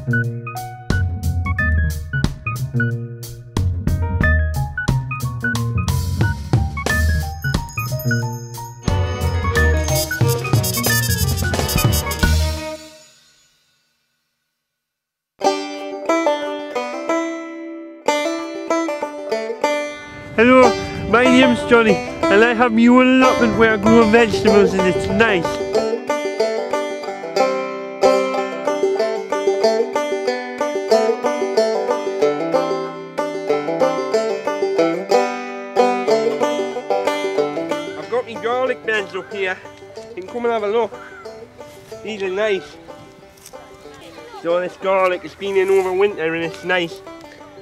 Hello, my name's Johnnie and I have my own allotment where I grow vegetables and it's nice. I've got my garlic beds up here. You can come and have a look. These are nice. So this garlic has been in over winter and it's nice.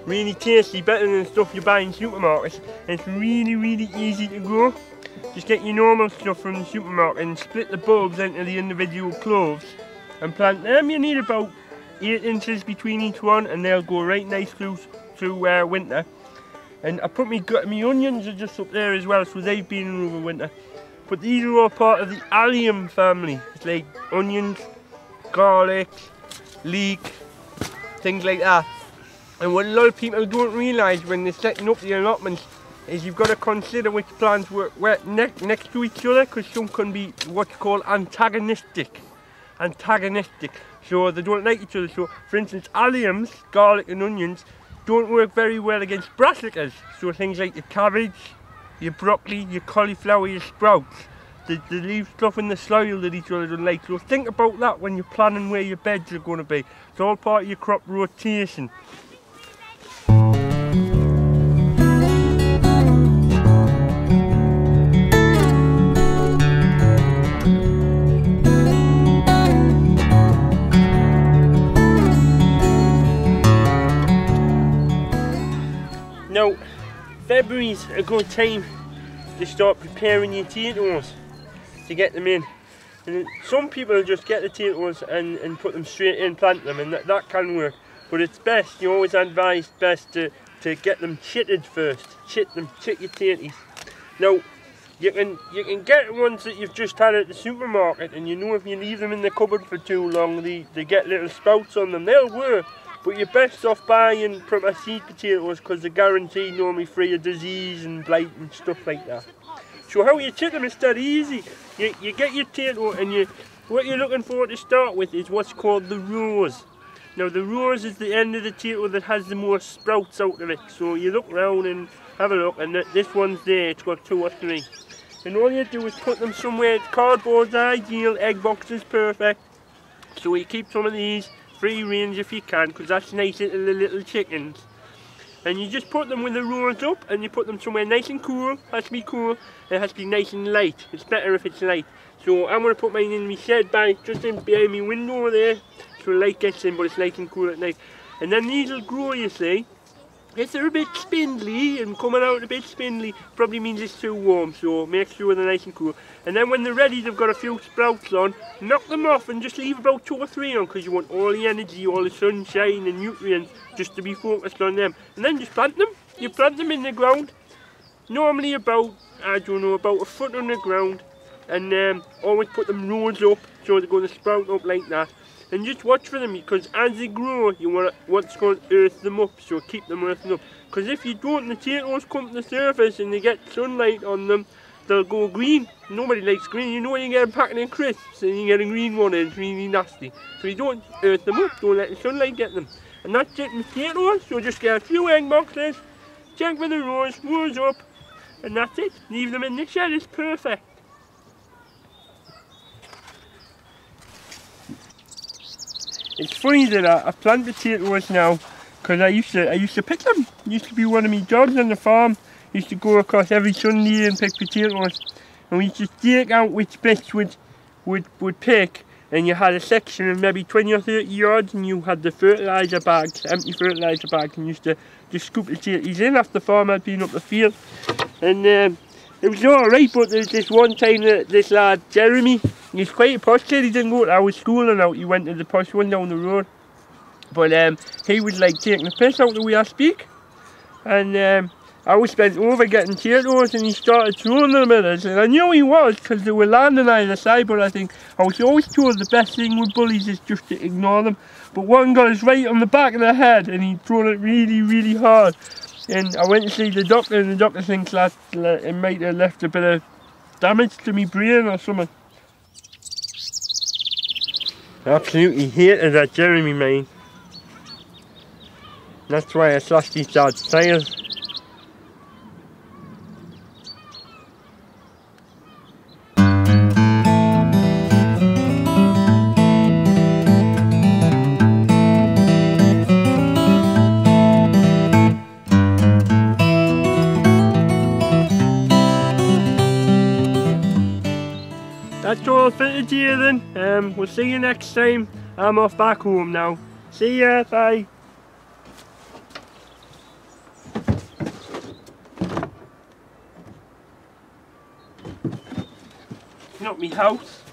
Really tasty, better than the stuff you buy in supermarkets. And it's really easy to grow. Just get your normal stuff from the supermarket and split the bulbs into the individual cloves and plant them. You need about 8 inches between each one and they'll go right nice through winter. And I put my onions are just up there as well, so they've been in over winter. But these are all part of the allium family. It's like onions, garlic, leek, things like that. And what a lot of people don't realise when they're setting up the allotments is you've got to consider which plants work next to each other, because some can be what's called antagonistic. So they don't like each other. So for instance, alliums, garlic and onions, don't work very well against brassicas. So things like your cabbage, your broccoli, your cauliflower, your sprouts. They leave stuff in the soil that each other don't like. So think about that when you're planning where your beds are going to be. It's all part of your crop rotation. Now, February's a good time to start preparing your potatoes to get them in. And some people just get the potatoes and put them straight in, plant them, and that can work. But it's best, you always advise best to get them chitted first. Chit your potatoes. Now, you can get ones that you've just had at the supermarket, and you know if you leave them in the cupboard for too long, they get little sprouts on them. They'll work. But you're best off buying proper seed potatoes because they're guaranteed normally free of disease and blight and stuff like that. So how you chit them is dead easy. You get your potato and what you're looking for to start with is what's called the rose. Now the rose is the end of the potato that has the most sprouts out of it. So you look round and have a look, and this one's there, it's got 2 or 3. And all you do is put them somewhere. Cardboard's ideal, egg box is perfect. So you keep some of these free range if you can, because that's nice into the little chickens. And you just put them with the rows up and you put them somewhere nice and cool. It has to be cool, it has to be nice and light. It's better if it's light. So I'm going to put mine in my shed just in behind my window there, so the light gets in, but it's nice and cool at night. And then these will grow, you see. If they're a bit spindly and coming out a bit spindly, probably means it's too warm, so make sure they're nice and cool. And then when they're ready, they've got a few sprouts on, knock them off and just leave about 2 or 3 on, because you want all the energy, all the sunshine and nutrients just to be focused on them. And then just plant them. You plant them in the ground, normally about, I don't know, about 1 foot on the ground, and always put them rows up so they're going to sprout up like that. And just watch for them, because as they grow, you want what's called earth them up, so keep them earthen up. Because if you don't, the potatoes come to the surface and they get sunlight on them, they'll go green. Nobody likes green. You know when you get a packet of crisps and you get a green one and it's really nasty. So you don't earth them up, don't let the sunlight get them. And that's it in potatoes, so just get a few egg boxes, check for the rows up, and that's it. Leave them in the shed, it's perfect. It's funny that I plant potatoes now, because I used to pick them. It used to be one of my jobs on the farm. I used to go across every Sunday and pick potatoes. And we used to stake out which bits would pick, and you had a section of maybe 20 or 30 yards, and you had the fertiliser bags, empty fertiliser bags, and you used to just scoop the potatoes in after the farm had been up the field. And it was alright, but there's this one time that this lad, Jeremy, he's quite a posh kid. He didn't go to our school and out, he went to the posh one down the road. But he was like taking the piss out the way I speak. And I was bent over getting potatoes and he started throwing them at us, and I knew he was because they were landing either side, but I think I was always told the best thing with bullies is just to ignore them. But one got us right on the back of the head and he'd thrown it really, really hard. And I went to see the doctor, and the doctor thinks that it might have left a bit of damage to my brain or something. I absolutely hated that Jeremy mine. That's why I slashed his dad's tyres. That's all for today then. We'll see you next time. I'm off back home now. See ya, bye. Not me house.